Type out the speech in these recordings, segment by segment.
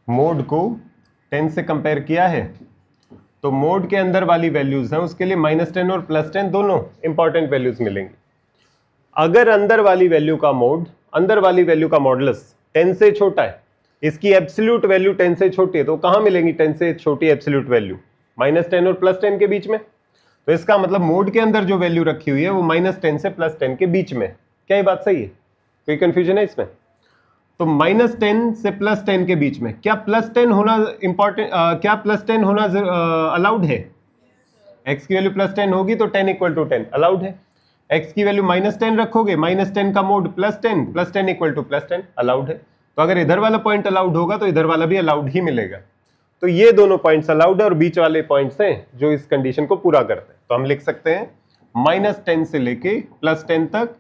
Mode को 10 से compare किया है तो मोड के अंदर वाली वैल्यूज हैं उसके लिए -10 और +10 दोनों इंपॉर्टेंट वैल्यूज मिलेंगी। अगर अंदर वाली वैल्यू का मॉडुलस 10 से छोटा है, इसकी एब्सोल्यूट वैल्यू 10 से छोटी है, तो कहां मिलेंगी 10 से छोटी एब्सोल्यूट वैल्यू? -10 और +10 के बीच में। तो इसका मतलब मोड के अंदर जो वैल्यू रखी हुई है वो -10 से +10 के बीच में। क्या ये बात सही है? कोई कंफ्यूजन है इसमें? तो -10 से +10 के बीच में क्या +10 होना इंपॉर्टेंट, क्या +10 होना अलाउड है? x की वैल्यू +10 होगी तो 10 = 10 अलाउड है। x की वैल्यू -10 रखोगे, -10 का मोड +10 +10 = +10 अलाउड है। तो अगर इधर वाला पॉइंट अलाउड होगा तो इधर वाला भी अलाउड ही मिलेगा। तो ये दोनों पॉइंट्स अलाउड है और बीच वाले पॉइंट्स हैं जो इस कंडीशन को पूरा करते हैं। तो हम लिख सकते हैं -10 से लेके +10 तक,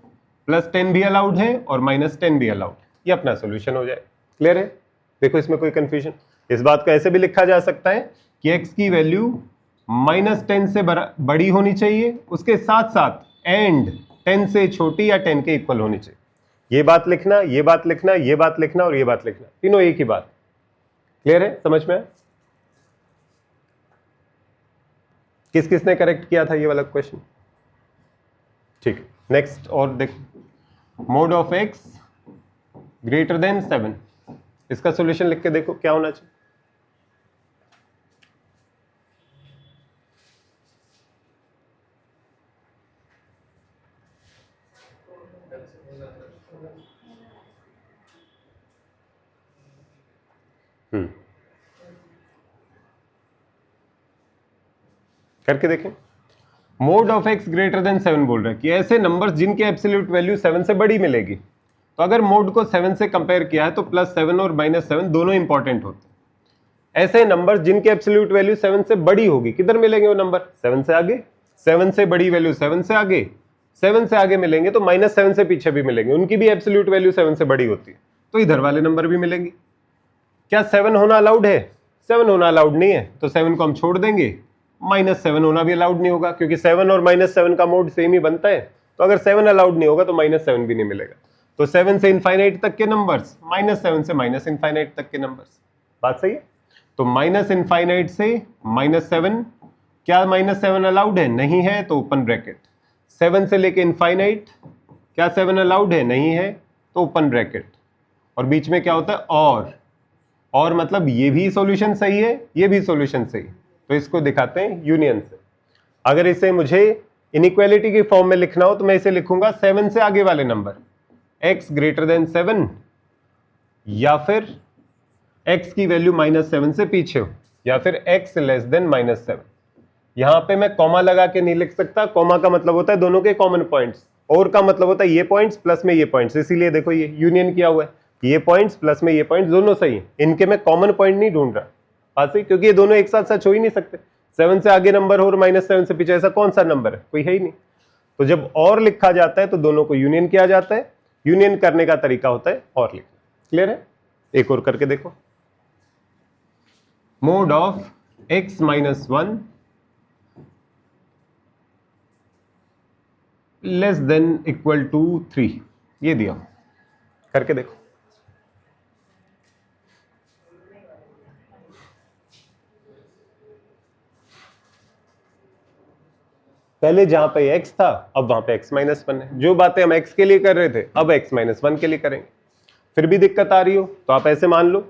+10 भी अलाउड है और -10 भी अलाउड है। ये अपना सोल्यूशन हो जाए। क्लियर है? देखो इसमें कोई कंफ्यूजन? इस बात को ऐसे भी लिखा जा सकता है कि x की वैल्यू -10 से बड़ी होनी चाहिए, उसके साथ साथ एंड 10 से छोटी या 10 के इक्वल होनी चाहिए। ये बात लिखना, ये बात लिखना, ये बात लिखना और ये बात लिखना, तीनों एक ही बात। क्लियर है? समझ में? किस किसने करेक्ट किया था ये वाला क्वेश्चन? ठीक है, नेक्स्ट और देखो, mode of x greater than 7, इसका सॉल्यूशन लिख के देखो क्या होना चाहिए। करके देखें। Mode of x greater than 7 बोल रहा है कि ऐसे नंबर्स जिनके एब्सोल्यूट वैल्यू 7 से बड़ी मिलेगी। तो अगर मोड को 7 से कंपेयर किया है तो +7 और -7 दोनों इंपॉर्टेंट होते हैं। ऐसे नंबर्स जिनके एब्सोल्यूट वैल्यू 7 से बड़ी होगी, किधर मिलेंगे वो नंबर? 7 से आगे। 7 से बड़ी वैल्यू 7 से आगे, 7 से आगे मिलेंगे तो -7 से पीछे भी मिलेंगे, उनकी भी एब्सोल्यूट वैल्यू 7 से बड़ी होती है, तो इधर वाले नंबर भी मिलेंगे। क्या 7 होना अलाउड है? 7 होना अलाउड नहीं है, तो 7 को हम छोड़ देंगे। -7 होना भी अलाउड नहीं होगा क्योंकि 7 और -7 का मोड सेम ही बनता है। तो अगर 7 अलाउड नहीं होगा तो -7 भी नहीं मिलेगा। तो 7 से इनफाइनाइट तक के नंबर्स, -7 से -इनफाइनाइट तक के नंबर्स। बात सही है? तो -इनफाइनाइट से -7, क्या -7 अलाउड है? नहीं है, तो ओपन ब्रैकेट। 7 से लेके इनफाइनाइट, क्या 7 अलाउड है? नहीं है, तो ओपन ब्रैकेट। और बीच में क्या होता है? और मतलब ये भी सॉल्यूशन सही है, ये भी सॉल्यूशन सही है, तो इसको दिखाते हैं यूनियन से। अगर इसे मुझे इनइक्वालिटी की फॉर्म में लिखना हो तो मैं इसे लिखूंगा 7 से आगे वाले नंबर, x ग्रेटर देन 7, या फिर x की वैल्यू -7 से पीछे हो, या फिर x लेस देन -7। यहां पे मैं कॉमा लगा के नहीं लिख सकता। कॉमा का मतलब होता है दोनों के कॉमन पॉइंट्स, और का मतलब होता है ये पॉइंट्स प्लस में ये पॉइंट्स। इसीलिए देखो ये यूनियन किया हुआ है, ये पॉइंट्स प्लस में ये पॉइंट्स दोनों सही है, इनके मैं कॉमन पॉइंट नहीं ढूंढ रहा। बात सही, क्योंकि ये दोनों एक साथ सच हो ही नहीं सकते। 7 से आगे नंबर हो और -7 से पीछे, ऐसा कौन सा नंबर है? कोई है ही नहीं। तो जब और लिखा जाता है तो दोनों को यूनियन किया जाता है। यूनियन करने का तरीका होता है और लिखना। क्लियर है? एक और करके देखो। Mode of x -1 less than equal to 3, ये दिया, करके देखो। पहले जहां पे x था अब वहां पे x -1 है। जो बातें हम x के लिए कर रहे थे अब x -1 के लिए करेंगे। फिर भी दिक्कत आ रही हो तो आप ऐसे मान लो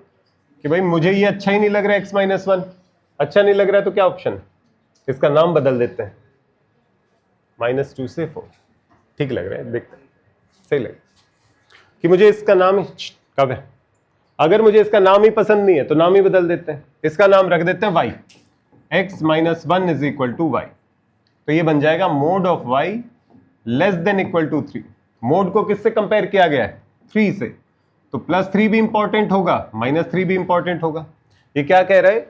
कि भाई मुझे ये अच्छा ही नहीं लग रहा है, x -1 अच्छा नहीं लग रहा है, तो क्या ऑप्शन है? इसका नाम बदल देते हैं, -2 से 4। ठीक लग रहा है? देखते सही लगे कि मुझे इसका नाम कब है। अगर मुझे इसका नाम ही पसंद नहीं है तो नाम ही बदल देते हैं, इसका नाम रख देते हैं y, x -1 is equal to y। तो ये बन जाएगा mode of y less than equal to 3। Mode को किससे कंपेयर किया गया है? 3 से, तो +3 भी इंपॉर्टेंट होगा, -3 भी इंपॉर्टेंट होगा। ये क्या कह रहा है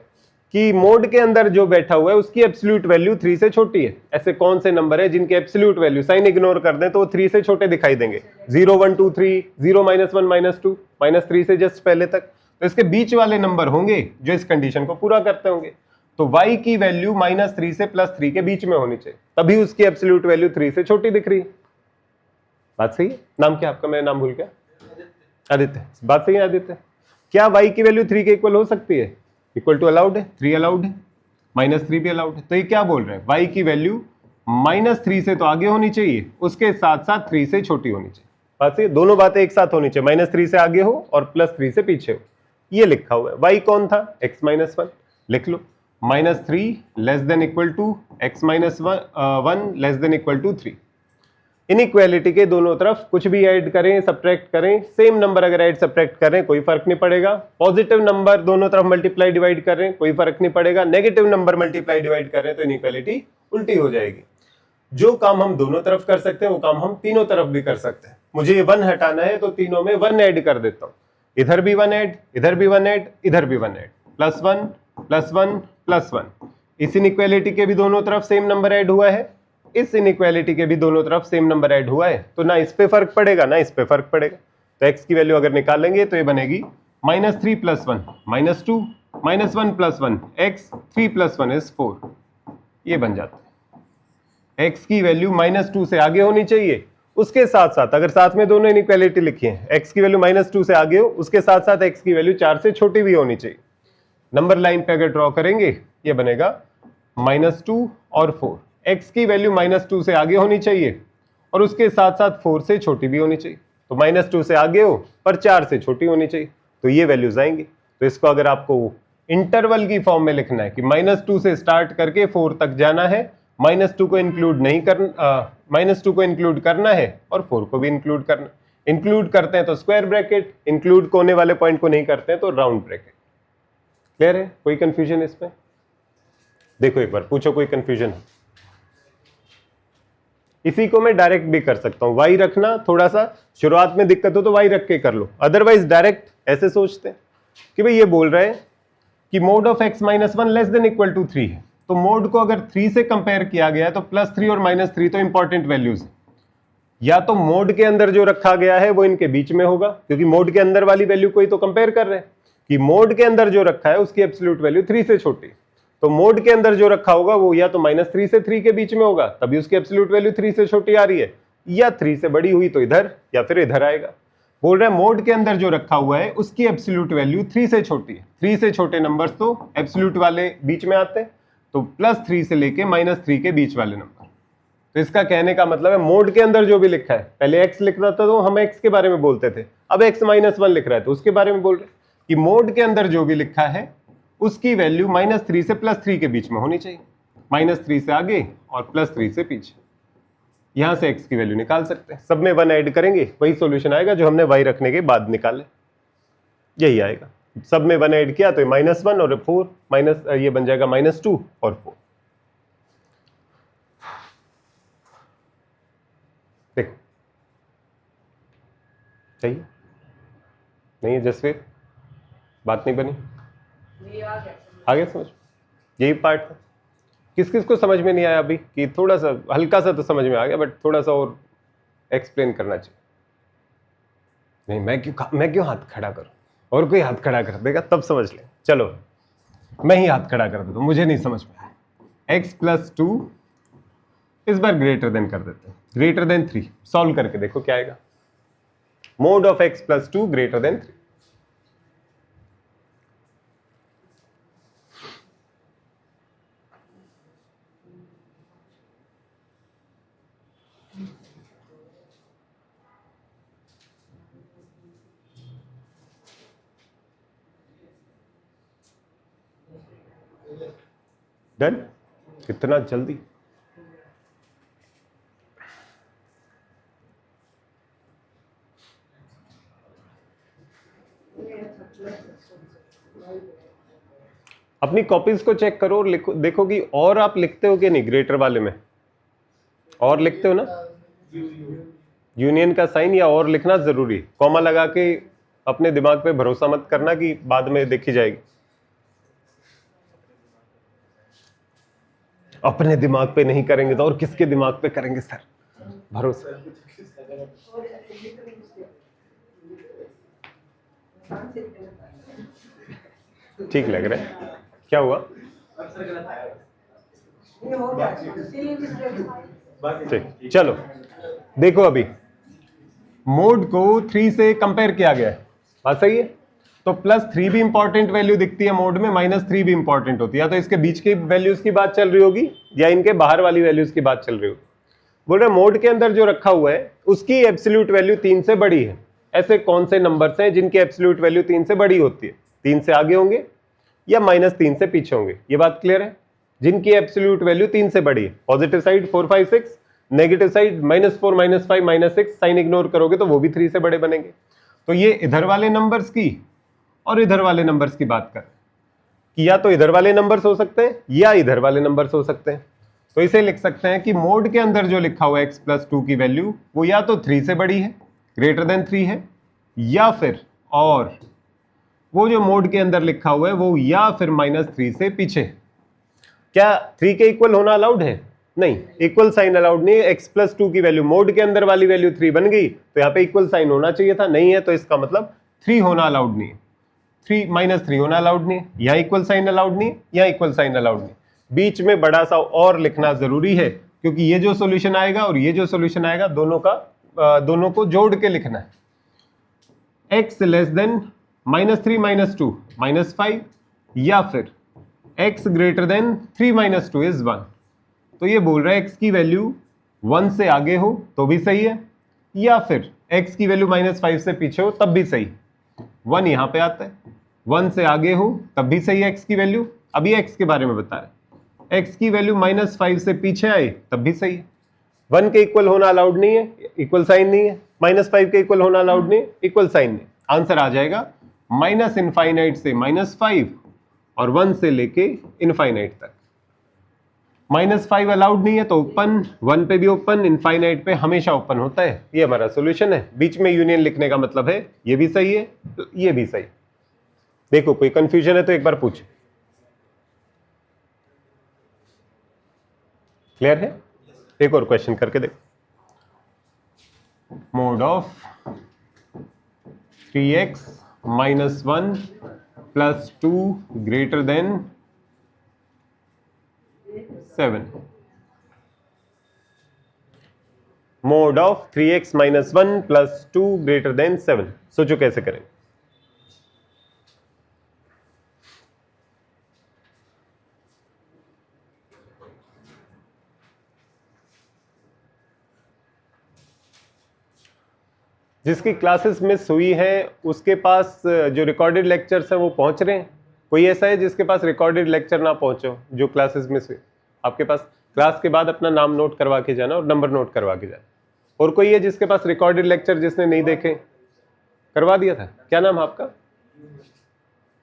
कि मोड के अंदर जो बैठा हुआ है उसकी एब्सोल्यूट वैल्यू 3 से छोटी है। ऐसे कौन से नंबर है जिनके एब्सोल्यूट वैल्यू, साइन इग्नोर कर दें तो वो 3 से छोटे दिखाई देंगे? 0 1 2 3, 0 -1 -2, -3 से जस्ट पहले तक। तो इसके बीच वाले नंबर होंगे जो इस कंडीशन को पूरा करते होंगे। तो y की वैल्यू -3 से +3 के बीच में होनी चाहिए, तभी उसकी एब्सोल्यूट वैल्यू 3 से छोटी दिख रही है। बात सही है? नाम क्या आपका? मैं नाम भूल गया। आदित्य। बात सही है आदित्य? क्या y की वैल्यू 3 के इक्वल हो सकती है? इक्वल टू अलाउड है, 3 अलाउड है, -3 भी अलाउड है। तो ये क्या बोल रहे हैं, y की वैल्यू -3 से तो आगे होनी चाहिए, उसके साथ साथ 3 से छोटी होनी चाहिए। बात है, दोनों बातें एक साथ होनी चाहिए, -3 से आगे हो और +3 से पीछे हो। ये लिखा हुआ है। y कौन था? x-1 लिख लो। -3 less than equal to x-1 less than equal to 3। इनइक्वालिटी के दोनों तरफ कुछ भी ऐड करें, सब्ट्रैक्ट करें, सेम नंबर अगर ऐड सब्ट्रैक्ट करें कोई फर्क नहीं पड़ेगा। पॉजिटिव नंबर दोनों तरफ मल्टीप्लाई डिवाइड करें कोई फर्क नहीं पड़ेगा। नेगेटिव नंबर मल्टीप्लाई डिवाइड करें तो इनइक्वालिटी उल्टी हो जाएगी। जो काम हम दोनों तरफ कर सकते हैं वो काम हम तीनों तरफ भी कर सकते हैं। मुझे ये 1 हटाना है तो तीनों में 1 ऐड कर देता हूं। इधर भी 1 ऐड, इधर भी 1 ऐड, इधर भी 1 ऐड, +1 +1 +1। इस इनइक्वालिटी के भी दोनों तरफ सेम नंबर ऐड हुआ है, इस इनइक्वालिटी के भी दोनों तरफ सेम नंबर ऐड हुआ है, तो ना इस पे फर्क पड़ेगा ना इस पे फर्क पड़ेगा। तो x की वैल्यू अगर निकालेंगे तो ये बनेगी -3 + 1 -2 -1 + 1 x 3 + 1 is 4। ये बन जाता है। x की वैल्यू -2 से आगे होनी चाहिए, उसके साथ साथ अगर साथ में दोनों इनइक्वालिटी लिखी है, x की वैल्यू -2 से आगे हो, उसके साथ साथ x की वैल्यू 4 से छोटी भी होनी चाहिए। नंबर लाइन पे अगर ड्रॉ करेंगे ये बनेगा -2 और 4। x की वैल्यू -2 से आगे होनी चाहिए और उसके साथ साथ 4 से छोटी भी होनी चाहिए। तो -2 से आगे हो पर 4 से छोटी होनी चाहिए, तो ये वैल्यूज आएंगी। तो इसको अगर आपको इंटरवल की फॉर्म में लिखना है कि -2 से स्टार्ट करके 4 तक जाना है, -2 को इंक्लूड नहीं करना, -2 को इंक्लूड करना है और 4 को भी इंक्लूड करना। इंक्लूड करते हैं तो स्क्वायर ब्रैकेट, इंक्लूड होने वाले पॉइंट को नहीं करते हैं तो राउंड ब्रैकेट। क्लियर है? कोई कंफ्यूजन इसमें? देखो एक बार पूछो, कोई कंफ्यूजन है? इसी को मैं डायरेक्ट भी कर सकता हूं, y रखना, थोड़ा सा शुरुआत में दिक्कत हो तो y रख के कर लो, अदरवाइज डायरेक्ट ऐसे सोचते हैं कि भाई ये बोल रहे हैं कि mode of x-1 less than equal to 3 है, तो मोड को अगर 3 से कंपेयर किया गया है तो +3 और -3 तो इंपॉर्टेंट वैल्यूज है। या तो मोड के अंदर जो रखा गया है वो इनके बीच में होगा, क्योंकि मोड के अंदर वाली वैल्यू को ही तो कंपेयर कर रहे हैं कि मोड के अंदर जो रखा है उसकी एब्सोल्यूट वैल्यू 3 से छोटी, तो मोड के अंदर जो रखा होगा वो या तो -3 से 3 के बीच में होगा, तभी उसकी एब्सोल्यूट वैल्यू 3 से छोटी आ रही है, या 3 से बड़ी हुई तो इधर या फिर इधर आएगा। बोल रहे हैं मोड के अंदर जो रखा हुआ है उसकी एब्सोल्यूट वैल्यू 3 से छोटी है। 3 से छोटे नंबर्स तो एब्सोल्यूट वाले बीच में आते हैं, तो +3 से लेके -3 के बीच वाले नंबर। तो इसका कहने का मतलब है मोड के अंदर जो भी लिखा है, पहले x लिख रहा था तो हम x के बारे में बोलते थे, अब x-1 लिख रहा है तो उसके बारे में बोल रहे हैं कि मोड के अंदर जो भी लिखा है उसकी वैल्यू -3 से +3 के बीच में होनी चाहिए, -3 से आगे और +3 से पीछे। यहां से x की वैल्यू निकाल सकते हैं, सब में 1 ऐड करेंगे वही सॉल्यूशन आएगा जो हमने y रखने के बाद निकाले, यही आएगा। सब में 1 ऐड किया तो -1 और 4 ये बन जाएगा -2 और 4। देखो चाहिए नहीं है जसवीर, बात नहीं बनी, आ गया समझ? यही पार्ट था। किस किस को समझ में नहीं आया अभी? कि थोड़ा सा हल्का सा तो समझ में आ गया, बट थोड़ा सा और एक्सप्लेन करना चाहिए। नहीं मैं क्यों हाथ खड़ा करूं, और कोई हाथ खड़ा कर देगा तब समझ ले। चलो मैं ही हाथ खड़ा कर देता हूं, मुझे नहीं समझ में आया। x+2 इस बार ग्रेटर देन कर देते हैं, ग्रेटर देन 3। सॉल्व करके देखो क्या आएगा। Mode of x+2 greater than 3। Done? कितना जल्दी। अपनी कॉपीज को चेक करो और लिखो, देखो कि और आप लिखते हो कि नहीं ग्रेटर वाले में, और लिखते हो ना यूनियन का साइन, या और लिखना जरूरी। कॉमा लगा के अपने दिमाग पे भरोसा मत करना कि बाद में देखी जाएगी। अपने दिमाग पे नहीं करेंगे तो और किसके दिमाग पे करेंगे सर? भरोसा। ठीक लग रहा है? क्या हुआ? ठीक, चलो देखो अभी मोड को 3 से कंपेयर किया गया है, बात सही है। तो +3 भी इंपॉर्टेंट वैल्यू दिखती है मोड में, -3 भी इंपॉर्टेंट होती है। या तो इसके बीच की वैल्यूज की बात चल रही होगी या इनके बाहर वाली वैल्यूज की बात चल रही होगी। बोल रहे मोड के अंदर जो रखा हुआ है उसकी एब्सोल्यूट वैल्यू 3 से बड़ी है। ऐसे कौन से नंबर्स हैं जिनकी एब्सोल्यूट वैल्यू 3 से बड़ी होती है? 3 से आगे होंगे या -3 से पीछे होंगे? ये बात क्लियर है? जिनकी एब्सोल्यूट वैल्यू 3 से बड़ी है, positive side 4 5 6, negative side -4 -5 -6, sign ignore करोगे तो वो भी 3 से बड़े बनेंगे। तो ये इधर वाले नंबर्स की और इधर वाले नंबर्स की बात कर कि या तो इधर वाले नंबर्स हो सकते हैं या इधर वाले नंबर्स हो सकते हैं। तो इसे लिख सकते हैं कि मोड के अंदर जो लिखा हुआ है x+2 की वैल्यू वो या तो 3 से बड़ी है, ग्रेटर देन 3 है, या फिर और वो जो मोड के अंदर लिखा हुआ है वो या फिर -3 से पीछे। क्या 3 के इक्वल होना अलाउड है? नहीं, इक्वल साइन अलाउड नहीं है। x+2 की वैल्यू मोड के अंदर वाली वैल्यू 3 बन गई तो यहाँ पे इक्वल साइन होना चाहिए था, नहीं है, तो इसका मतलब 3 होना अलाउड नहीं है, -3 होना अलाउड नहीं है। यहाँ इक्वल साइन अलाउड नहीं है, यहाँ इक्वल साइन अलाउड नहीं है। बीच में बड़ा सा और लिखना जरूरी है क्योंकि ये जो सॉल्यूशन आएगा और ये जो सॉल्यूशन आएगा दोनों को जोड़ के लिखना है। x लेस देन -3 -2 -5 या फिर x ग्रेटर देन 3 -2 इज 1। तो ये बोल रहा है x की वैल्यू 1 से आगे हो तो भी सही है, या फिर x की वैल्यू -5 से पीछे हो तब भी सही। 1 यहाँ पे आता है, 1 से आगे हो तब भी सही है x की वैल्यू। अभी x के बारे में बता रहे, x की वैल्यू -5 से पीछे आए तब भी सही है। 1 के इक्वल होना अलाउड नहीं है, इक्वल साइन नहीं है, -5 के इक्वल होना अलाउड नहीं है, इक्वल साइन नहीं। आंसर आ जाएगा -∞ से -5 और 1 से लेके इनफाइनाइट तक। -5 अलाउड नहीं है तो ओपन, 1 पे भी ओपन, इनफाइनाइट पे हमेशा ओपन होता है। ये हमारा सॉल्यूशन है। बीच में यूनियन लिखने का मतलब है ये भी सही है तो ये भी सही। देखो कोई कंफ्यूजन है तो एक बार पूछ। क्लियर है? एक और क्वेश्चन करके देखो। Mode of 3x - 1 + 2 greater than 7। Mode of 3x - 1 + 2 greater than 7। सोचो कैसे करें। जिसकी क्लासेस मिस हुई है उसके पास जो रिकॉर्डेड लेक्चर्स हैं वो पहुंच रहे हैं? कोई ऐसा है जिसके पास रिकॉर्डेड लेक्चर ना पहुंचो जो क्लासेस मिस हुई? आपके पास क्लास के बाद अपना नाम नोट करवा के जाना और नंबर नोट करवा के जाना। और कोई है जिसके पास रिकॉर्डेड लेक्चर जिसने नहीं देखे? करवा दिया था। क्या नाम आपका?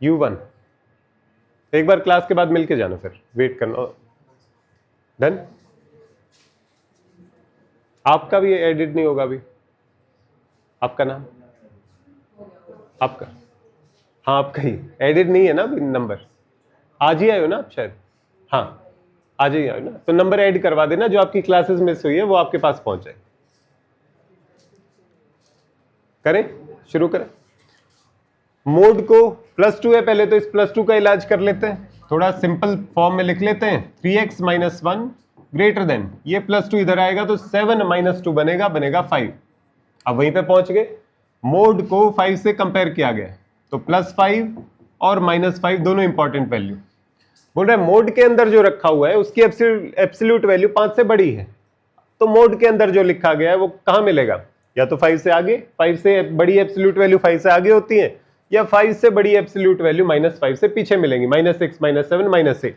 U1। एक बार क्लास के बाद मिलके जाना, फिर वेट करना। डन? आपका भी एडिट नहीं होगा अभी। आपका नाम? आपका? हाँ आपका ही एडिट नहीं है ना अभी। नंबर आज ही आए हो ना आप शायद? हाँ आज ही आए ना, तो नंबर ऐड करवा देना। जो आपकी क्लासेस मिस हुई है वो आपके पास पहुंच जाए। करें, शुरू करें। मोड को +2 है, पहले तो इस +2 का इलाज कर लेते हैं। थोड़ा सिंपल फॉर्म में लिख लेते हैं। 3x - 1 ग्रेटर देन, ये +2 इधर आएगा तो 7 - 2 बनेगा 5। अब वहीं पे पहुंच गए। मोड को 5 से कंपेयर किया गया तो +5 और -5 दोनों इंपॉर्टेंट वैल्यू। बोल रहे मोड के अंदर जो रखा हुआ है उसकी एब्सोल्यूट वैल्यू 5 से बड़ी है। तो मोड के अंदर जो लिखा गया है वो कहां मिलेगा? या तो 5 से आगे, 5 से बड़ी एब्सोल्यूट वैल्यू 5 से आगे होती है, या 5 से बड़ी एब्सोल्यूट वैल्यू -5 से पीछे मिलेंगी, -6 -7 -8।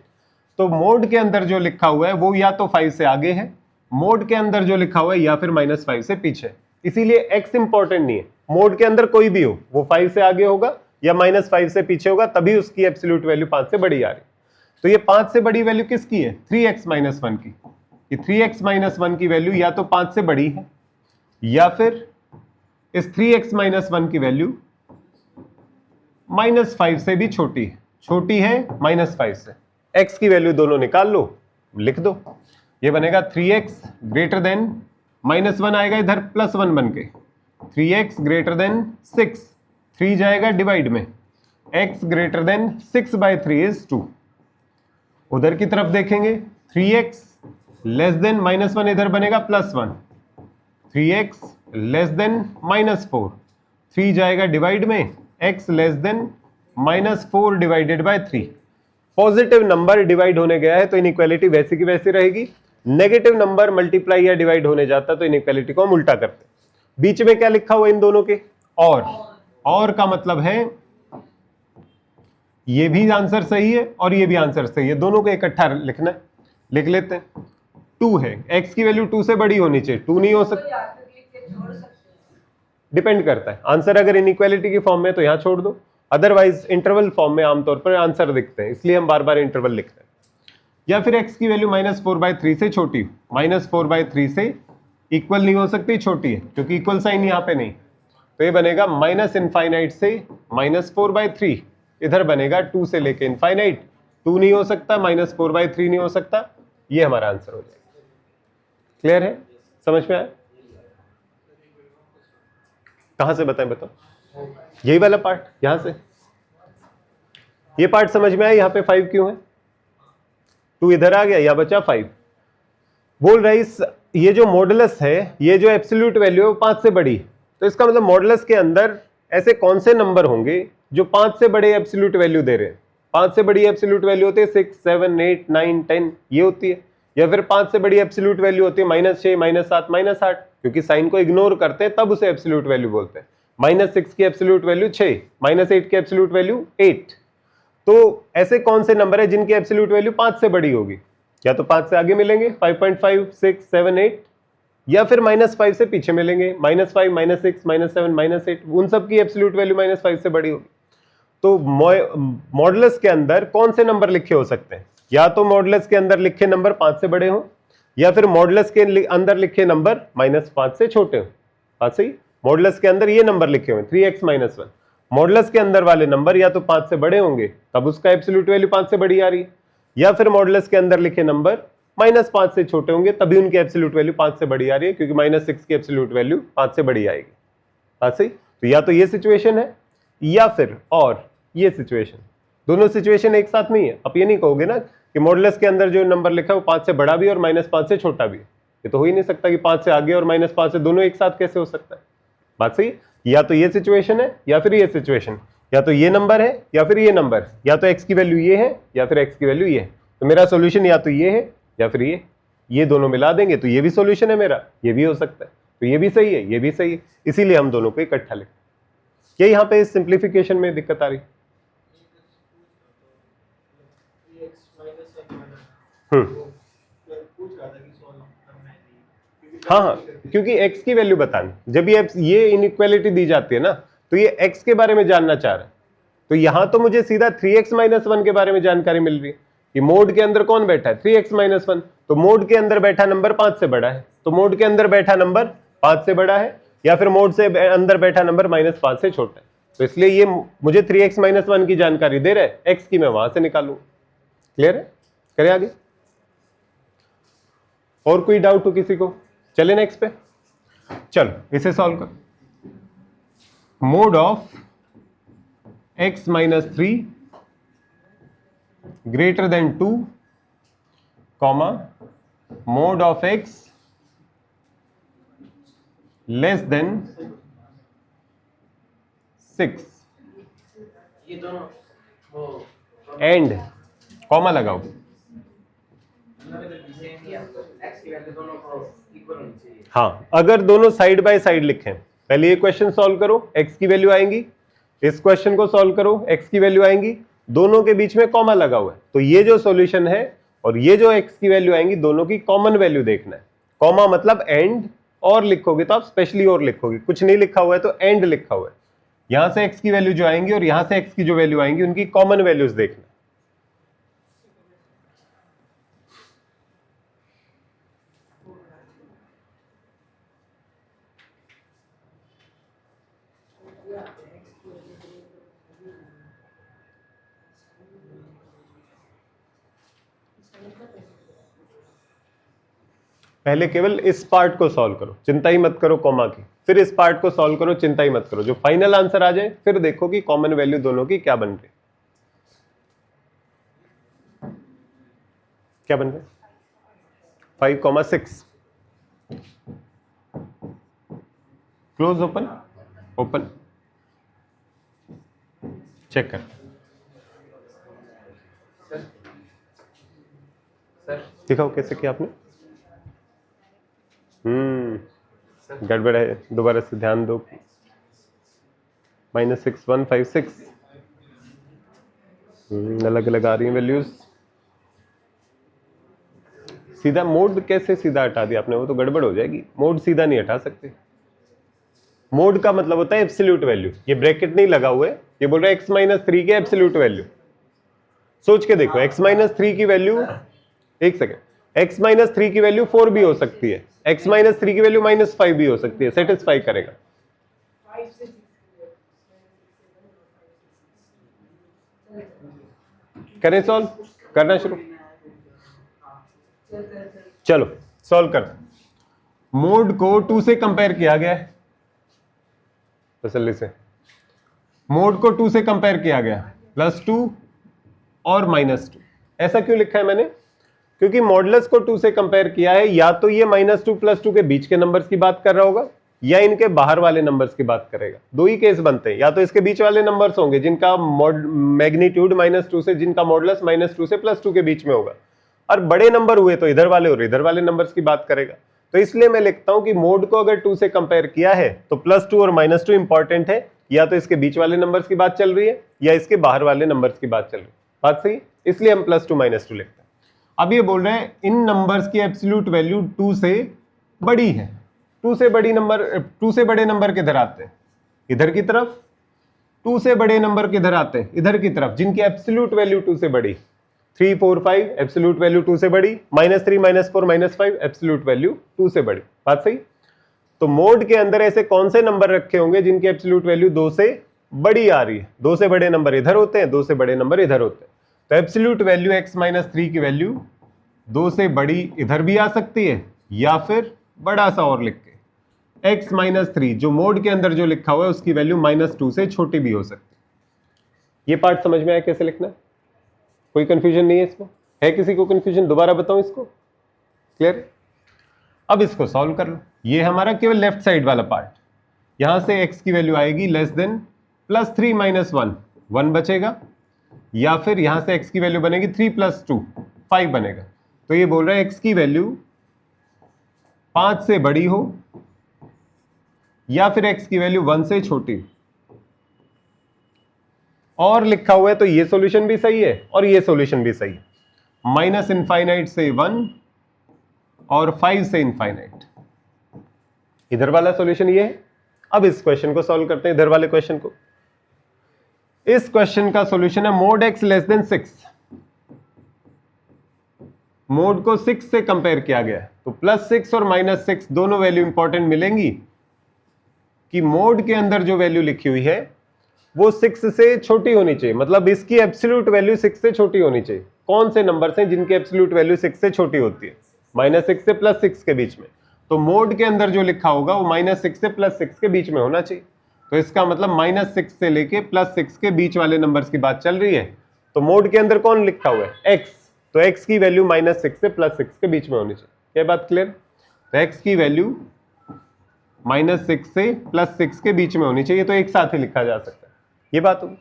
तो मोड के अंदर जो लिखा हुआ है वो या तो 5 से आगे है, मोड के अंदर जो लिखा हुआ है या फिर -5 से पीछे। इसीलिए x इंपॉर्टेंट नहीं है। मोड के अंदर कोई भी हो, वो 5 से आगे होगा या -5 से पीछे होगा, तभी उसकी एब्सोल्यूट वैल्यू 5 से बड़ी आ रही। तो ये 5 से बड़ी वैल्यू किसकी है? 3x - 1 की। ये 3x - 1 की वैल्यू या तो 5 से बड़ी है या फिर इस 3x - 1 की वैल्यू -5 से भी छोटी है। छोटी है -5 से। x की वैल्यू दोनों निकाल लो, लिख दो। ये बनेगा 3x ग्रेटर देन -1 आएगा इधर +1 बन के, 3x ग्रेटर देन 6, 3 जाएगा डिवाइड में, x ग्रेटर देन 6/3 इज 2। उधर की तरफ देखेंगे 3x लेस देन -1 इधर बनेगा +1, 3x लेस देन -4, 3 जाएगा डिवाइड में, x less than -4 divided by 3। Positive number divide होने गया है तो इनइक्वालिटी वैसी की वैसी रहेगी, नेगेटिव नंबर मल्टीप्लाई या डिवाइड होने जाता तो इनइक्वालिटी को हम उल्टा करते। बीच में क्या लिखा हुआ इन दोनों के, और का मतलब है ये भी आंसर सही है और ये भी आंसर सही है, दोनों को इकट्ठा लिखना है। लिख लेते हैं। 2 है, x की वैल्यू 2 से बड़ी होनी चाहिए, 2 नहीं हो सकता, डिपेंड करता है। आंसर अगर इनइक्वालिटी की फॉर्म में तो यहां छोड़ दो, अदरवाइज इंटरवल फॉर्म में आमतौर पर आंसर दिखते हैं, इसलिए हम बार बार इंटरवल लिखते हैं। या फिर x की वैल्यू -4/3 से छोटी, -4/3 से इक्वल नहीं हो सकती, छोटी है, क्योंकि इक्वल साइन यहां पे नहीं, तो ये बनेगा -इनफाइनाइट से -4/3, इधर बनेगा 2 से लेके इनफाइनाइट, 2 नहीं हो सकता, -4/3 नहीं हो सकता, ये हमारा आंसर हो जाएगा। क्लियर है, समझ में आया? कहां से बताएं, बताओ, यही वाला पार्ट, यहां से ये पार्ट समझ में आया। यहां पे 5 क्यों है, 2 इधर आ गया, या बचा 5। बोल रहा है ये जो मॉडुलस है, ये जो एब्सोल्यूट वैल्यू है वो 5 से बड़ी, तो इसका मतलब मॉडुलस के अंदर ऐसे कौन से नंबर होंगे जो 5 से बड़े एब्सोल्यूट वैल्यू दे रहे हैं। 5 से बड़ी एब्सोल्यूट वैल्यू होती है 6, 7, 8, 9, 10, ये होती है। या फिर 5 से बड़ी एब्सोल्यूट वैल्यू होती है -6, -7, -8, क्योंकि साइन को इग्नोर करते हैं तब उसे एब्सोल्यूट वैल्यू बोलते हैं। -6 की एब्सोल्यूट वैल्यू 6, -8 की एब्सोल्यूट वैल्यू 8। तो ऐसे कौन से नंबर है जिनकी एब्सोल्यूट वैल्यू 5 से बड़ी होगी, या तो 5 से आगे मिलेंगे 5.5, 6, 7, 8, या फिर -5 से पीछे मिलेंगे -5, -6, -7, -8, उन सब की एब्सोल्यूट वैल्यू -5 से बड़ी होगी। तो मॉडुलस के अंदर कौन से नंबर लिखे हो सकते हैं, या तो मॉडुलस के अंदर लिखे नंबर 5 से बड़े हों, या फिर मॉडुलस के अंदर लिखे नंबर -5 से छोटे हों। बात सही, मॉडुलस के अंदर ये नंबर लिखे हुए 3x - 1, मॉडुलस के अंदर वाले नंबर या तो 5 से बड़े होंगे तब उसका एब्सोल्यूट वैल्यू 5 से बड़ी आ रही है, या फिर मॉडुलस के अंदर लिखे नंबर -5 से छोटे होंगे तभी उनकी एब्सोल्यूट वैल्यू 5 से बड़ी आ रही है, क्योंकि -6 की एब्सोल्यूट वैल्यू 5 से बड़ी आएगी। बात सही, तो या तो ये सिचुएशन है या फिर और ये सिचुएशन, दोनों सिचुएशन एक साथ नहीं है। आप ये नहीं कहोगे ना कि मॉडुलस के अंदर जो नंबर लिखा है वो 5 से बड़ा भी और -5 से छोटा भी, ये तो हो ही नहीं सकता कि 5 से आगे और -5 से दोनों एक साथ कैसे हो सकता है। बात सही, या तो ये सिचुएशन है या फिर ये सिचुएशन, या तो ये नंबर है या फिर ये नंबर, या तो x की वैल्यू ये है या फिर x की वैल्यू ये है। तो मेरा सॉल्यूशन या तो ये है या फिर ये दोनों मिला देंगे तो ये भी सॉल्यूशन है मेरा, ये भी हो सकता है, तो ये भी सही है, ये भी सही है, इसीलिए हम दोनों को इकट्ठा लिखते हैं। ये यहाँ पे सिंप्लीफिकेशन में दिक्कत आ रही। हाँ, क्योंकि x की वैल्यू बतानी, जब ये इनइक्वालिटी दी जाती है ना, तो ये x के बारे में जानना चाह रहा है, तो यहां तो मुझे सीधा 3x - 1 के बारे में जानकारी मिल रही है कि मोड के अंदर कौन बैठा है, 3x - 1, तो मोड के अंदर बैठा नंबर 5 से बड़ा है, तो मोड के अंदर बैठा नंबर 5 से बड़ा है, या फिर मोड से अंदर बैठा नंबर -5 से छोटा है, तो इसलिए ये मुझे 3x - 1 की जानकारी दे रहा है, x की मैं वहां से निकालू। क्लियर है, करें आगे? और कोई डाउट हो किसी को? चले नेक्स्ट पे, चलो इसे सॉल्व कर। Mode of x - 3 greater than 2, comma mode of x less than 6, ये दोनों एंड कॉमा लगाओ। हाँ, अगर दोनों साइड बाय साइड लिखें, पहले ये क्वेश्चन सॉल्व करो, x की वैल्यू आएंगी, इस क्वेश्चन को सॉल्व करो, x की वैल्यू आएंगी, दोनों के बीच में कॉमा लगा हुआ है, तो ये जो सॉल्यूशन है और ये जो x की वैल्यू आएंगी, दोनों की कॉमन वैल्यू देखना है। कॉमा मतलब एंड, और लिखोगे तो आप स्पेशली और लिखोगे, कुछ नहीं लिखा हुआ है तो एंड लिखा हुआ है। यहां से x की वैल्यू जो आएंगी और यहां से x की जो वैल्यू आएंगी, उनकी कॉमन वैल्यूज देखना। पहले केवल इस पार्ट को सॉल्व करो, चिंता ही मत करो कॉमा की, फिर इस पार्ट को सॉल्व करो, चिंता ही मत करो, जो फाइनल आंसर आ जाए फिर देखो कि कॉमन वैल्यू दोनों की क्या बन रही, क्या बन रही, 5,6, क्लोज ओपन, ओपन, चेक कर। सर दिखाओ कैसे किया आपने। गड़बड़ है, दोबारा से ध्यान दो। -6156 अलग अलग आ रही हैं वैल्यूज। सीधा मोड कैसे सीधा हटा दिया आपने, वो तो गड़बड़ हो जाएगी। मोड सीधा नहीं हटा सकते। मोड का मतलब होता है एब्सोल्यूट वैल्यू। ये ब्रैकेट नहीं लगा हुआ है, ये बोल रहा है x-3 के एब्सोल्यूट वैल्यू। सोच के देखो, x-3 की वैल्यू, एक सेकेंड, x-3 की वैल्यू 4 भी हो सकती है, x-3 की वैल्यू -5 भी हो सकती है, सेटिस्फाई करेगा। करें सॉल्व, करना शुरू। चलो सॉल्व कर। मोड को 2 से कंपेयर किया गया है, तसल्ली से। मोड को 2 से कंपेयर किया गया, +2 और -2। ऐसा क्यों लिखा है मैंने? क्योंकि मॉडुलस को 2 से कंपेयर किया है, या तो ये -2 +2 के बीच के नंबर्स की बात कर रहा होगा, या इनके बाहर वाले नंबर्स की बात करेगा। दो ही केस बनते हैं, या तो इसके बीच वाले नंबर्स होंगे जिनका मैग्नीट्यूड -2 से, जिनका मॉडुलस -2 से +2 के बीच में होगा, और बड़े नंबर हुए तो इधर वाले और इधर वाले नंबर्स की बात करेगा। तो इसलिए मैं लिखता हूं कि मोड को अगर 2 से कंपेयर किया है तो +2 और -2 इंपॉर्टेंट है, या तो इसके बीच वाले नंबर्स की बात चल रही है या इसके बाहर वाले नंबर्स की बात चल रही है। बात सही? इसलिए हम +2 -2 लिखते हैं। अब ये बोल रहे हैं इन नंबर्स की एब्सोल्यूट वैल्यू 2 से बड़ी है। 2 से बड़ी नंबर, 2 से बड़े नंबर किधर आते हैं? इधर की तरफ। 2 से बड़े नंबर किधर आते हैं? इधर की तरफ, जिनकी एब्सोल्यूट वैल्यू 2 से बड़ी। 3, 4, 5 एब्सोल्यूट वैल्यू 2 से बड़ी, -3, -4, -5 एब्सोल्यूट वैल्यू 2 से बड़ी। बात सही? तो मोड के अंदर ऐसे कौन से नंबर रखे होंगे जिनकी एब्सोल्यूट वैल्यू 2 से बड़ी आ रही है? 2 से बड़े नंबर इधर होते हैं, 2 से बड़े नंबर इधर होते हैं। तो एब्सोल्यूट वैल्यू x-3 की वैल्यू 2 से बड़ी इधर भी आ सकती है, या फिर बड़ा सा और लिख के x-3 जो मोड के अंदर जो लिखा हुआ है उसकी वैल्यू -2 से छोटी भी हो सकती है। ये पार्ट समझ में आया कैसे लिखना है? कोई कंफ्यूजन नहीं है इसमें? है किसी को कंफ्यूजन? दोबारा बताऊं इसको? क्लियर? अब इसको सॉल्व कर लो। ये हमारा केवल लेफ्ट साइड वाला पार्ट। यहां से x की वैल्यू आएगी <3 +3 -1, 1 बचेगा, या फिर यहां से x की वैल्यू बनेगी 3 + 2, 5 बनेगा। तो ये बोल रहा है x की वैल्यू 5 से बड़ी हो, या फिर x की वैल्यू 1 से छोटी। और लिखा हुआ है तो ये सॉल्यूशन भी सही है और ये सॉल्यूशन भी सही है। -∞ से 1 और 5 से इनफाइनाइट, इधर वाला सॉल्यूशन ये है। अब इस क्वेश्चन को सॉल्व करते हैं, इधर वाले क्वेश्चन को। इस क्वेश्चन का सॉल्यूशन है मोड x <6। मोड को 6 से कंपेयर किया गया है, तो +6 और -6 दोनों वैल्यू इंपॉर्टेंट मिलेंगी कि मोड के अंदर जो वैल्यू लिखी हुई है वो 6 से छोटी होनी चाहिए। मतलब इसकी एब्सोल्यूट वैल्यू 6 से छोटी होनी चाहिए। कौन से नंबर्स हैं जिनकी एब्सोल्यूट वैल्यू 6 से छोटी होती है? -6 से +6 के बीच में। तो मोड के अंदर जो लिखा होगा वो -6 से +6 के बीच में होना चाहिए। तो इसका मतलब -6 से लेके +6 के बीच वाले नंबर्स की बात चल रही है। तो मोड के अंदर कौन लिखा हुआ है? x। तो x की वैल्यू -6 से +6 के बीच में होनी चाहिए। क्या बात क्लियर? तो x की वैल्यू -6 से +6 के बीच में होनी चाहिए, तो एक साथ ही लिखा जा सकता है। ये बात होगी।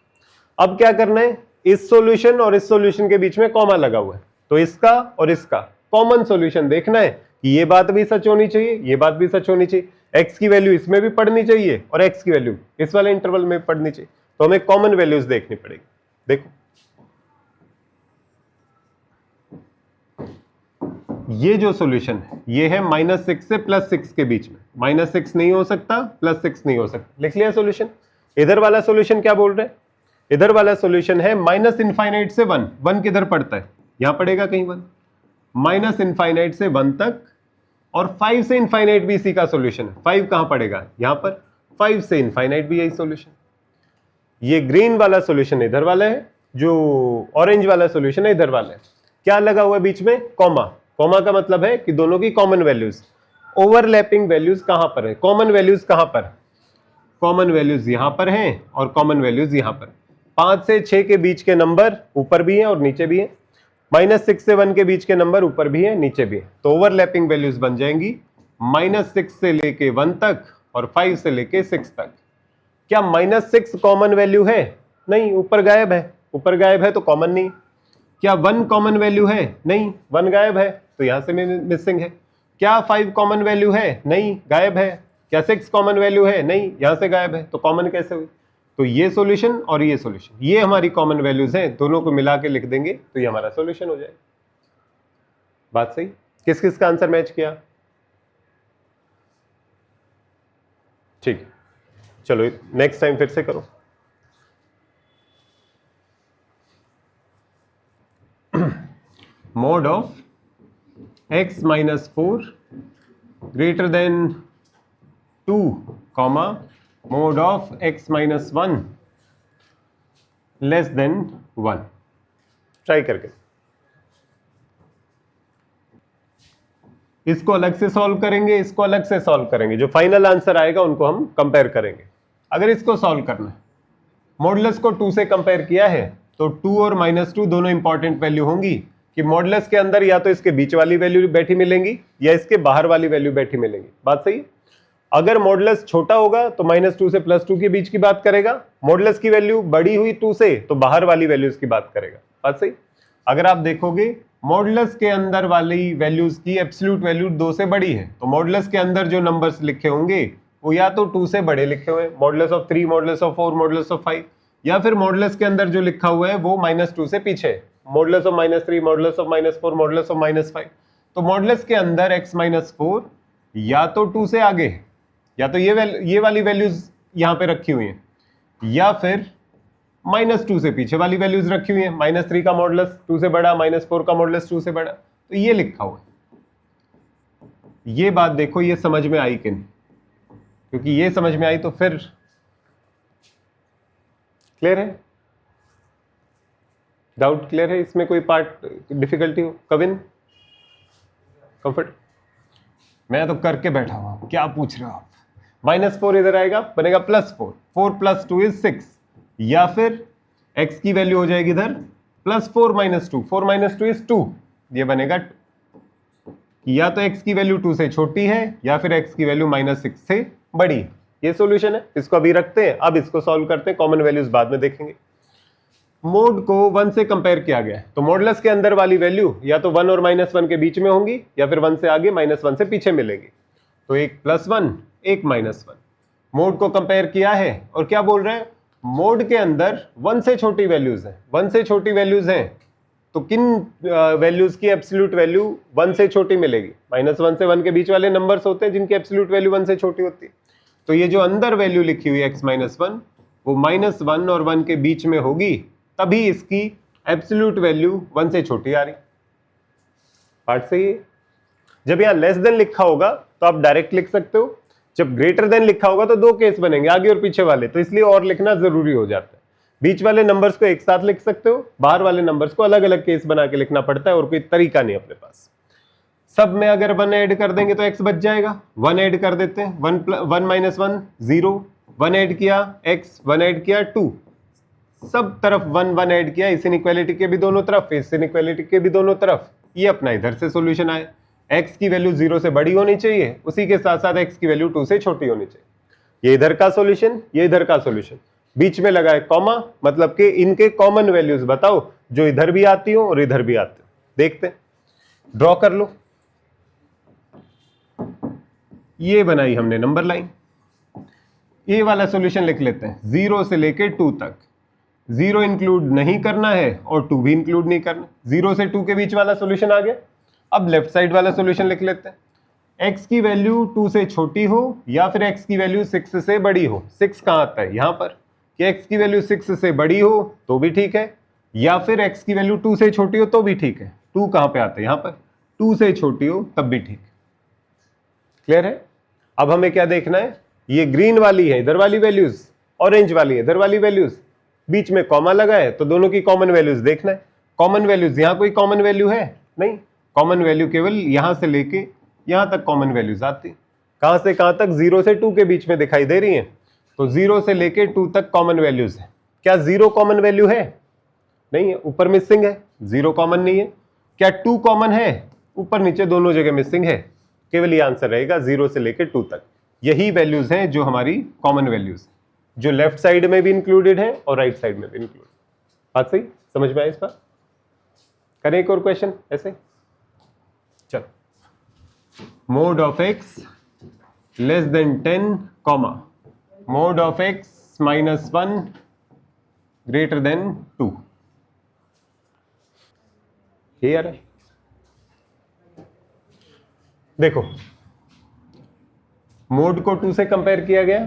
अब क्या करना है? इस सॉल्यूशन और इस सॉल्यूशन के बीच में कॉमा लगा हुआ है, तो इसका और इसका कॉमन सॉल्यूशन देखना है कि ये बात भी सच होनी चाहिए, ये बात भी सच होनी चाहिए। x की वैल्यू इसमें भी पढ़नी चाहिए और x की वैल्यू इस वाले इंटरवल में पढ़नी चाहिए। तो हमें कॉमन वैल्यूज देखनी पड़ेगी। देखो ये जो सॉल्यूशन है ये है -6 से +6 के बीच में। -6 नहीं हो सकता, +6 नहीं हो सकता। लिख लिया सॉल्यूशन। इधर वाला सॉल्यूशन क्या बोल रहे हैं? इधर वाला सॉल्यूशन है -∞ से 1। 1 किधर पड़ता है? यहां पड़ेगा कहीं 1। -∞ से 1 तक, और 5 से इनफाइनाइट भी इसी का सॉल्यूशन है। 5 कहां पड़ेगा? यहां पर। 5 से इनफाइनाइट भी यही सॉल्यूशन। ये ग्रीन वाला सॉल्यूशन इधर वाला है, जो ऑरेंज वाला सॉल्यूशन है इधर वाला है। क्या लगा हुआ है बीच में? कॉमा। कॉमा का मतलब है कि दोनों की कॉमन वैल्यूज। ओवरलैपिंग वैल्यूज कहां पर है? कॉमन वैल्यूज कहां पर? कॉमन वैल्यूज यहां पर हैं और कॉमन वैल्यूज यहां पर। 5 से 6 के बीच के नंबर ऊपर भी हैं और नीचे भी हैं। -6 से 1 के बीच के नंबर ऊपर भी हैं नीचे भी हैं। तो ओवरलैपिंग वैल्यूज बन जाएंगी -6 से लेके 1 तक और 5 से लेके 6 तक। क्या -6 कॉमन वैल्यू है? नहीं, ऊपर गायब है, ऊपर गायब है तो कॉमन नहीं। क्या 1 कॉमन वैल्यू है? नहीं, 1 गायब है तो यहां से मिसिंग है। क्या 5 कॉमन वैल्यू है? नहीं, गायब है। क्या 6 कॉमन वैल्यू है? नहीं, यहां से गायब है, तो कॉमन कैसे हुई? तो ये सॉल्यूशन और ये सॉल्यूशन, ये हमारी कॉमन वैल्यूज हैं, दोनों को मिला के लिख देंगे तो ये हमारा सॉल्यूशन हो जाएगा। बात सही? किस किस का आंसर मैच किया? ठीक है, चलो नेक्स्ट टाइम फिर से करो। mod of x minus 4 greater than 2 comma mod of x minus 1 less than 1। Try करके इसको अलग से सॉल्व करेंगे, इसको अलग से सॉल्व करेंगे, जो फाइनल आंसर आएगा उनको हम कंपेयर करेंगे। अगर इसको सॉल्व करना है, मॉडुलस को 2 से कंपेयर किया है तो 2 और -2 दोनों इंपॉर्टेंट वैल्यू होंगी कि मॉडुलस के अंदर या तो इसके बीच वाली वैल्यू बैठी मिलेंगी या इसके बाहर वाली वैल्यू बैठी मिलेंगी। बात सही है? अगर मॉडुलस छोटा होगा तो -2 से +2 के बीच की बात करेगा, मॉडुलस की वैल्यू बड़ी हुई 2 से तो बाहर वाली वैल्यूज की बात करेगा। बात सही? अगर आप देखोगे मॉडुलस के अंदर वाली वैल्यूज की एब्सोल्यूट वैल्यू 2 से बड़ी है तो मॉडुलस के अंदर जो नंबर्स लिखे होंगे वो या तो 2 से बड़े लिखे हुए, modulus of 3, modulus of 4, modulus of 5, या फिर मॉडुलस के अंदर जो लिखा हुआ है वो -2 से पीछे है, modulus of -3, modulus of -4, modulus of -5। तो मॉडुलस के अंदर x - 4 या तो 2 से आगे है, या तो ये वाली वैल्यूज यहाँ पे रखी हुई है, या फिर -2 से पीछे वाली वैल्यूज रखी हुई है। -3 का मॉडुलस 2 से बड़ा, -4 का मॉडुलस 2 से बड़ा, तो ये लिखा हुआ है। ये बात देखो, ये समझ में आई कि नहीं? क्योंकि ये समझ में आई तो फिर क्लियर है? डाउट क्लियर है? इसमें कोई पार्ट डिफिकल्टी हो? कविन कंफर्ट? मैं तो करके बैठा हुआ, क्या पूछ रहे हो आप? -4 इधर आएगा, बनेगा +4, 4 + 2 = 6, या फिर x की वैल्यू हो जाएगी इधर +4 - 2, 4 - 2 = 2, ये बनेगा 2। या तो x की वैल्यू 2 से छोटी है या फिर x की वैल्यू -6 से बड़ी। ये सॉल्यूशन है, इसको अभी रखते हैं, अब इसको सॉल्व करते हैं, कॉमन वैल्यूज बाद में देखेंगे। मोड को 1 से कंपेयर किया गया है तो मॉडुलस के अंदर वाली वैल्यू या तो 1 और -1 के बीच में होंगी या फिर 1 से आगे -1 से पीछे मिलेगी। तो एक +1 एक -1, मोड को कंपेयर किया है और क्या बोल रहे हैं? मोड के अंदर 1 से छोटी वैल्यूज हैं, 1 से छोटी वैल्यूज हैं तो किन वैल्यूज की एब्सोल्यूट वैल्यू 1 से छोटी मिलेगी? -1 से 1 के बीच वाले नंबर्स होते हैं जिनकी एब्सोल्यूट वैल्यू 1 से छोटी होती है। तो ये जो अंदर वैल्यू लिखी हुई है x - 1 वो -1 और 1 के बीच में होगी, तभी इसकी एब्सोल्यूट वैल्यू 1 से छोटी आ रही। पार्ट सही है? जब यहाँ लेस देन लिखा होगा तो आप डायरेक्ट लिख सकते हो, जब ग्रेटर देन लिखा होगा तो 2 केस बनेंगे, आगे और पीछे वाले, तो इसलिए और लिखना जरूरी हो जाता है। बीच वाले नंबर्स को एक साथ लिख सकते हो, बाहर वाले नंबर्स को अलग अलग केस बना के लिखना पड़ता है और कोई तरीका नहीं अपने पास। सब में अगर 1 ऐड कर देंगे तो x बच जाएगा, 1 ऐड कर देते हैं, 1 - 1 0, 1 ऐड किया x, 1 ऐड किया 2, सब तरफ 1 ऐड किया, इस इनइक्वालिटी के भी दोनों तरफ, इस इनइक्वालिटी के भी दोनों तरफ, ये अपना इधर से सॉल्यूशन आया। x की वैल्यू 0 से बड़ी होनी चाहिए, उसी के साथ साथ x की वैल्यू 2 से छोटी होनी चाहिए। ये इधर का सॉल्यूशन, ये इधर का सॉल्यूशन, बीच में लगा है कॉमा, मतलब कि इनके कॉमन वैल्यूज बताओ जो इधर भी आती हो और इधर भी आती हो। देखते हैं, ड्रॉ कर लो। ये बनाई हमने नंबर लाइन, ये वाला सॉल्यूशन लिख लेते हैं 0 से लेके 2 तक। 0 इंक्लूड नहीं करना है और 2 भी इंक्लूड नहीं करना, 0 से 2 के बीच वाला सॉल्यूशन आ गया। अब लेफ्ट साइड वाला सॉल्यूशन लिख लेते हैं। x की वैल्यू 2 से छोटी हो या फिर x की वैल्यू 6 से बड़ी हो। 6 कहाँ आता है? यहाँ पर, कि x की वैल्यू 6 से बड़ी हो तो भी ठीक है, या फिर x की वैल्यू 2 से छोटी हो तो भी ठीक है। 2 कहाँ पे आता है? यहाँ पर, 2 से छोटी हो तब भी ठीक है। क्लियर है? अब हमें क्या देखना है? ये ग्रीन वाली है इधर वाली वैल्यूज, ऑरेंज वाली है इधर वाली वैल्यूज, बीच में कॉमा लगा है तो दोनों की कॉमन वैल्यूज देखना है। कॉमन वैल्यूज, यहाँ कोई कॉमन वैल्यू है नहीं, कॉमन वैल्यू केवल यहां से लेके यहां तक कॉमन वैल्यूज आती। कहां से कहां तक? 0 से 2 के बीच में दिखाई दे रही हैं, तो 0 से लेके 2 तक कॉमन वैल्यूज है। क्या 0 कॉमन वैल्यू है? नहीं है, ऊपर मिसिंग है, 0 कॉमन नहीं है। क्या 2 कॉमन है? ऊपर नीचे दोनों जगह मिसिंग है, केवल ये आंसर रहेगा 0 से लेके 2 तक। यही वैल्यूज हैं जो हमारी कॉमन वैल्यूज। जो लेफ्ट साइड में भी इंक्लूडेड है और राइट साइड में भी इंक्लूडेड। बात सही समझ में आया इस बार? करें एक और क्वेश्चन ऐसे। चलो, mode of x less than 10 comma mode of x minus 1 greater than 2। ये यार है, देखो मोड को 2 से कंपेयर किया गया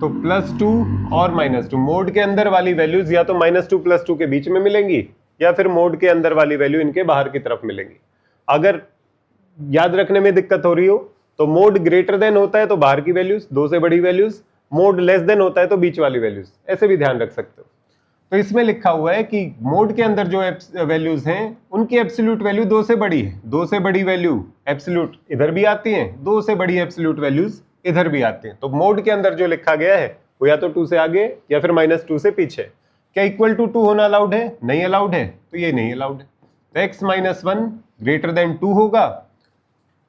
तो +2 और -2 मोड के अंदर वाली वैल्यूज या तो -2 +2 के बीच में मिलेंगी या फिर मोड के अंदर वाली वैल्यू इनके बाहर की तरफ मिलेंगी। अगर याद रखने में दिक्कत हो रही हो तो मोड ग्रेटर देन होता है तो बाहर की वैल्यूज 2 से बड़ी वैल्यूज, मोड लेस देन होता है तो बीच वाली वैल्यूज, ऐसे भी ध्यान रख सकते हो। तो इसमें लिखा हुआ है कि मोड के अंदर जो वैल्यूज हैं उनकी एब्सोल्यूट वैल्यू 2 से बड़ी है। 2 से बड़ी वैल्यू एब्सोल्यूट इधर भी आती है, 2 से बड़ी एब्सोल्यूट वैल्यूज इधर भी आती हैं। तो मोड के अंदर जो लिखा गया है वो या तो 2 से आगे या फिर -2 से पीछे। क्या इक्वल टू 2 होना अलाउड है? नहीं अलाउड है, तो ये नहीं अलाउड है। तो x - 1 ग्रेटर देन 2 होगा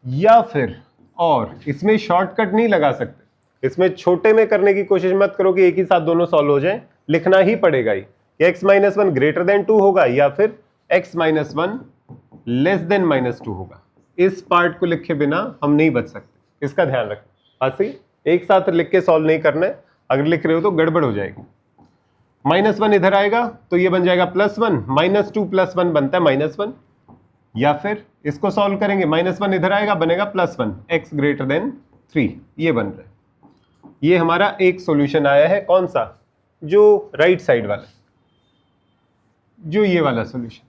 या फिर, और इसमें शॉर्टकट नहीं लगा सकते, इसमें छोटे में करने की कोशिश मत करो कि एक ही साथ दोनों सॉल्व हो जाए, लिखना ही पड़ेगा ही कि x - 1 ग्रेटर देन 2 होगा या फिर x - 1 लेस देन -2 होगा। इस पार्ट को लिखे बिना हम नहीं बच सकते, इसका ध्यान रखना। ऐसे एक साथ लिख के सॉल्व नहीं करना है, अगर लिख रहे हो तो गड़बड़ हो जाएगी। -1 इधर आएगा तो ये बन जाएगा +1, -2 + 1 बनता है -1, या फिर इसको सॉल्व करेंगे -1 इधर आएगा बनेगा +1 x ग्रेटर देन 3, ये बन रहा है। ये हमारा एक सॉल्यूशन आया है, कौन सा? जो राइट साइड वाला, जो ये वाला सॉल्यूशन।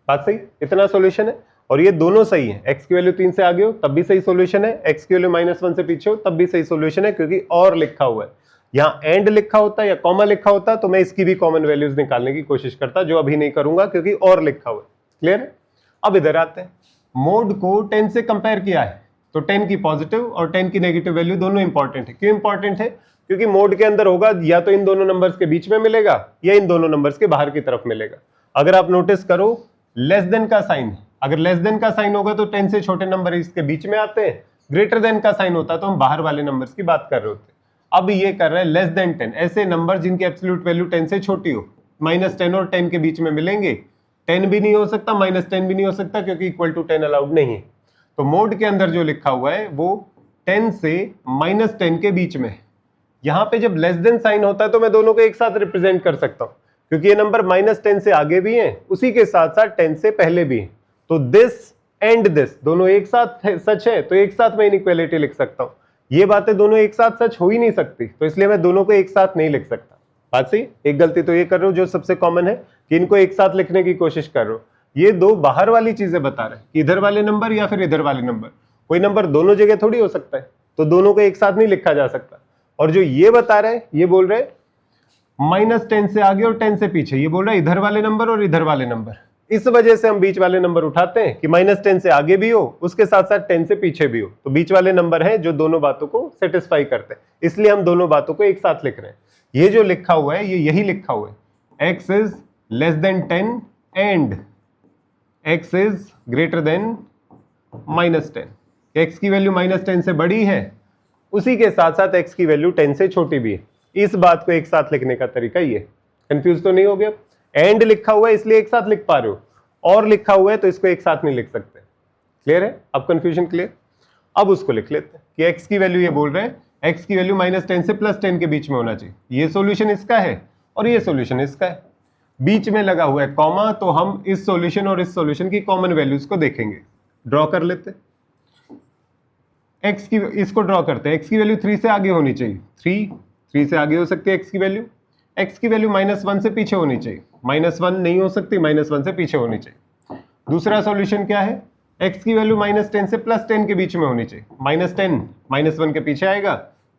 बात सही, इतना सॉल्यूशन है और ये दोनों सही है। x की वैल्यू 3 से आगे हो तब भी सही सॉल्यूशन है, x की वैल्यू -1 से पीछे हो तब भी सही सॉल्यूशन है, क्योंकि और लिखा हुआ है। यहाँ एंड लिखा होता या कॉमा लिखा होता तो मैं इसकी भी कॉमन वैल्यूज निकालने की कोशिश करता, जो अभी नहीं करूंगा क्योंकि और लिखा हुआ है। क्लियर है? अब इधर आते हैं, मोड को 10 से कंपेयर किया है तो 10 की पॉजिटिव और 10 की नेगेटिव वैल्यू दोनों इंपॉर्टेंट है। क्यों इंपॉर्टेंट है? क्योंकि मोड के अंदर होगा या तो इन दोनों नंबर्स के बीच में मिलेगा या इन दोनों नंबर्स के बाहर की तरफ मिलेगा। अगर आप नोटिस करो लेस देन का साइन है, अगर लेस देन का साइन होगा तो 10 से छोटे नंबर इसके बीच में आते हैं, ग्रेटर देन का साइन होता तो हम बाहर वाले नंबर्स की बात कर रहे होते। अब ये कर रहे हैं लेस देन 10, ऐसे नंबर जिनकी एब्सोल्यूट वैल्यू 10 से छोटी हो, -10 और 10 के बीच में मिलेंगे। 10 भी नहीं हो सकता, -10 भी नहीं हो सकता क्योंकि इक्वल टू 10 अलाउड नहीं है। तो मोड के अंदर जो लिखा हुआ है वो 10 से -10 के बीच में है। यहां पे जब लेस देन साइन होता है तो मैं दोनों को एक साथ रिप्रेजेंट कर सकता हूं, क्योंकि ये नंबर -10 से आगे भी हैं, उसी के साथ साथ 10 से पहले भी हैं। तो दिस एंड दिस दोनों एक साथ सच है तो एक साथ मैं इनइक्वालिटी लिख सकता हूं। ये बातें दोनों एक साथ सच हो ही नहीं सकती, तो इसलिए मैं दोनों को एक साथ नहीं लिख सकता। बात सही? एक गलती तो ये कर रहे हो जो सबसे कॉमन है कि इनको एक साथ लिखने की कोशिश कर रहे हो। ये दो बाहर वाली चीजें बता रहे हैं कि इधर वाले नंबर या फिर इधर वाले नंबर, कोई नंबर दोनों जगह थोड़ी हो सकता है, तो दोनों को एक साथ नहीं लिखा जा सकता। और जो ये बता रहे हैं, ये बोल रहे हैं -10 से आगे और 10 से पीछे, ये बोल रहा है इधर वाले नंबर और इधर वाले नंबर। इस वजह से हम बीच वाले नंबर उठाते हैं कि -10 से आगे भी हो, उसके साथ साथ 10 से पीछे भी हो, तो बीच वाले नंबर हैं जो दोनों बातों को सेटिस्फाई करते हैं, इसलिए हम दोनों बातों को एक साथ लिख रहे हैं। ये जो लिखा हुआ है ये यही लिखा हुआ है, x is less than 10 and x is greater than -10। x की वैल्यू -10 से बड़ी है, उसी के साथ साथ x की वैल्यू 10 से छोटी भी है। इस बात को एक साथ लिखने का तरीका ये। कंफ्यूज तो नहीं हो गया? एंड लिखा हुआ है इसलिए एक साथ लिख पा रहे हो, और लिखा हुआ है तो इसको एक साथ नहीं लिख सकते। क्लियर है? अब कंफ्यूजन क्लियर? अब उसको लिख लेते हैं कि x की वैल्यू, ये बोल रहे हैं x की वैल्यू -10 से +10 के बीच में होना चाहिए। ये सॉल्यूशन इसका है और ये सॉल्यूशन इसका है, बीच में लगा हुआ है कॉमा, तो हम इस सॉल्यूशन और इस सॉल्यूशन की कॉमन वैल्यूज को देखेंगे। ड्रॉ कर लेते हैं x की, इसको ड्रॉ करते हैं। x की वैल्यू 3 से आगे होनी चाहिए, 3 से आगे हो सकती है x की वैल्यू। x की वैल्यू -1 से पीछे होनी चाहिए, -1 नहीं हो सकती, -1 से पीछे होनी चाहिए। दूसरा सॉल्यूशन क्या है? x की वैल्यू -10 से +10 के बीच में होनी चाहिए। -10 -1 के पीछे आएगा,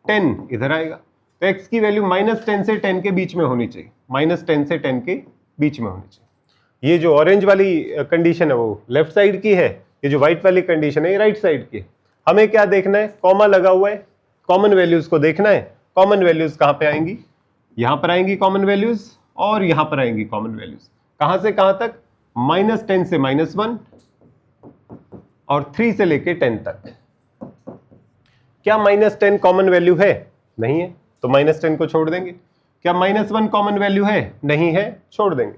10 इधर आएगा, तो x की वैल्यू -10 से 10 के बीच में होनी चाहिए, -10 से 10 के बीच में होनी चाहिए। ये जो ऑरेंज वाली कंडीशन है वो लेफ्ट साइड की है, ये जो व्हाइट वाली कंडीशन है ये राइट साइड की है। हमें क्या देखना है? कॉमा लगा हुआ है, कॉमन वैल्यूज को देखना है। कॉमन वैल्यूज कहां पे आएंगी? यहां पर आएंगी कॉमन वैल्यूज और यहां पर आएंगी कॉमन वैल्यूज। कहां से कहां तक? -10 से -1 और 3 से लेके 10 तक। क्या -10 कॉमन वैल्यू है? नहीं है, तो -10 को छोड़ देंगे। क्या -1 कॉमन वैल्यू है? नहीं है, छोड़ देंगे।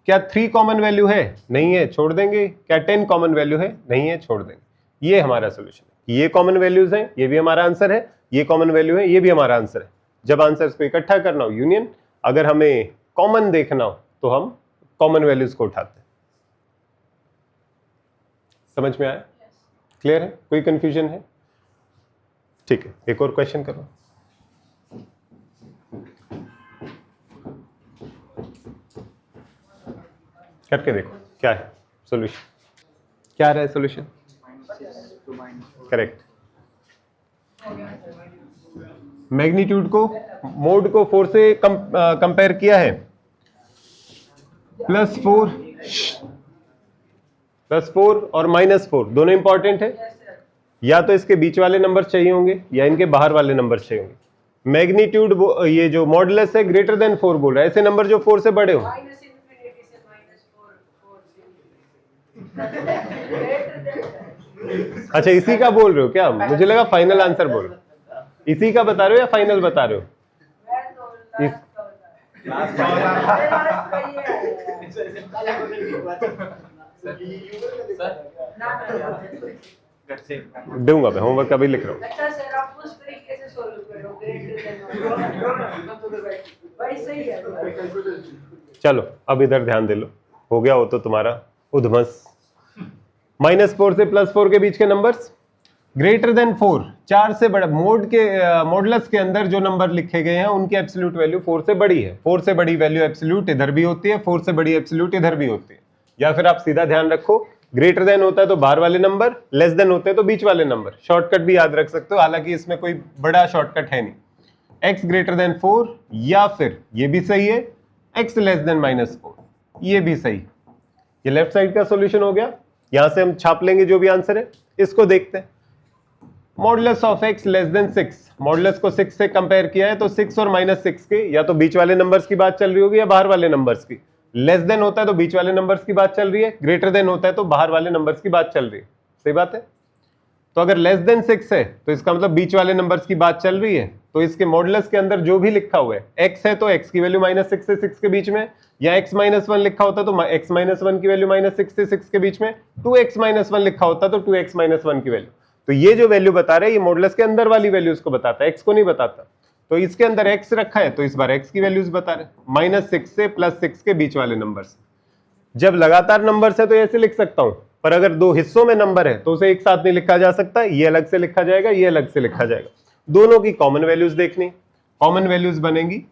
क्या 3 कॉमन वैल्यू है? नहीं है, छोड़ देंगे। क्या 10 कॉमन वैल्यू है? नहीं है, छोड़ देंगे। ये हमारा सोल्यूशन है। ये कॉमन वैल्यूज हैं, ये भी हमारा आंसर है। ये कॉमन वैल्यू है, ये भी हमारा आंसर है। जब आंसर्स को इकट्ठा करना हो यूनियन, अगर हमें कॉमन देखना हो तो हम कॉमन वैल्यूज को उठाते हैं। समझ में आया? क्लियर है? कोई कंफ्यूजन है? ठीक है, एक और क्वेश्चन करो। करके देखो क्या है सॉल्यूशन, क्या आ रहा है सॉल्यूशन? करेक्ट। मैग्नीट्यूड को, मोड को 4 से कंपेयर किया है। +4 और -4 दोनों इंपॉर्टेंट है। या तो इसके बीच वाले नंबर चाहिए होंगे या इनके बाहर वाले नंबर चाहिए होंगे। मैग्नीट्यूड ये जो मॉडुलस है ग्रेटर देन 4 बोल रहा है, ऐसे नंबर जो 4 से बड़े हो। अच्छा, इसी का बोल रहे हो क्या? मुझे लगा फाइनल आंसर बोल रहे हो। इसी का बता रहे हो या फाइनल बता रहे हो? दूंगा मैं, होमवर्क अभी लिख रहा हूँ। अच्छा सर, आप उस तरीके से सोल्व करोगे। भाई सही है। चलो अब इधर ध्यान दे लो, हो गया हो तो तुम्हारा उधमस। -4 से +4 के बीच के नंबर्स ग्रेटर देन 4, 4 से बड़ा। मोड के मॉडुलस के अंदर जो नंबर लिखे गए हैं उनकी एब्सोल्यूट वैल्यू 4 से बड़ी है। 4 से बड़ी वैल्यू एब्सोल्यूट इधर भी होती है, 4 से बड़ी एब्सोल्यूट इधर भी होती है। या फिर आप सीधा ध्यान रखो, ग्रेटर देन होता है तो बाहर वाले नंबर, लेस देन होते हैं तो बीच वाले नंबर। शॉर्टकट भी याद रख सकते हो, हालांकि इसमें कोई बड़ा शॉर्टकट है नहीं। x ग्रेटर देन 4, या फिर ये भी सही है x लेस देन -4, ये भी सही। ये लेफ्ट साइड का सॉल्यूशन हो गया। यहां से हम छाप लेंगे जो भी आंसर है। इसको देखते हैं। Modulus of x less than 6, modulus को 6 से कंपेयर किया है तो 6 और -6 के या तो बीच वाले नंबर्स की बात चल रही होगी या बाहर वाले नंबर्स की। लेस देन होता है तो बीच वाले नंबर्स की बात चल रही है, ग्रेटर देन होता है तो बाहर वाले नंबर्स की बात चल रही है। सही बात है? तो अगर लेस देन 6 है तो इसका मतलब बीच वाले नंबर्स की बात चल रही है, तो इसके मॉडुलस के अंदर जो भी लिखा हुआ है x है तो x की वैल्यू -6 से 6 के बीच में, या x -1 लिखा होता तो x -1 की वैल्यू -6 से 6 के बीच में, 2x -1 लिखा होता तो 2x -1 की वैल्यू। तो ये जो वैल्यू बता रहा है ये मॉडुलस के अंदर वाली वैल्यूज को बताता है, x को नहीं बताता। तो इसके अंदर x रखा है तो इस बार x की वैल्यूज बता रहे, -6 से +6 के बीच वाले नंबर्स। जब लगातार नंबर्स है तो ऐसे लिख सकता हूं, पर अगर दो हिस्सों में नंबर है तो उसे एक साथ नहीं लिखा जा सकता, ये अलग से लिखा जाएगा, ये अलग से लिखा जाएगा। दोनों की कॉमन वैल्यूज देखनी। कॉमन वैल्यूज बनेंगी,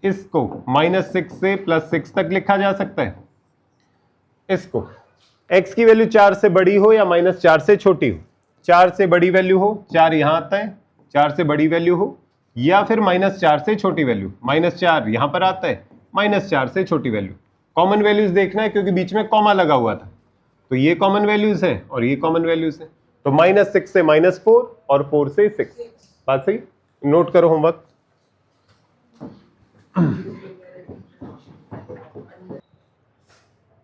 इसको -6 से +6 तक लिखा जा सकता है। इसको x की वैल्यू 4 से बड़ी हो या -4 से छोटी हो। 4 से बड़ी वैल्यू हो, 4 यहां आता है, 4 से बड़ी वैल्यू हो, या फिर -4 से छोटी वैल्यू, -4 यहां पर आता है, -4 से छोटी वैल्यू। कॉमन वैल्यूज देखना है क्योंकि बीच में कॉमा लगा हुआ था, तो ये कॉमन वैल्यूज हैं और ये कॉमन वैल्यूज हैं। तो -6 से -4 और 4 से 6। बात सही? नोट करो होमवर्क।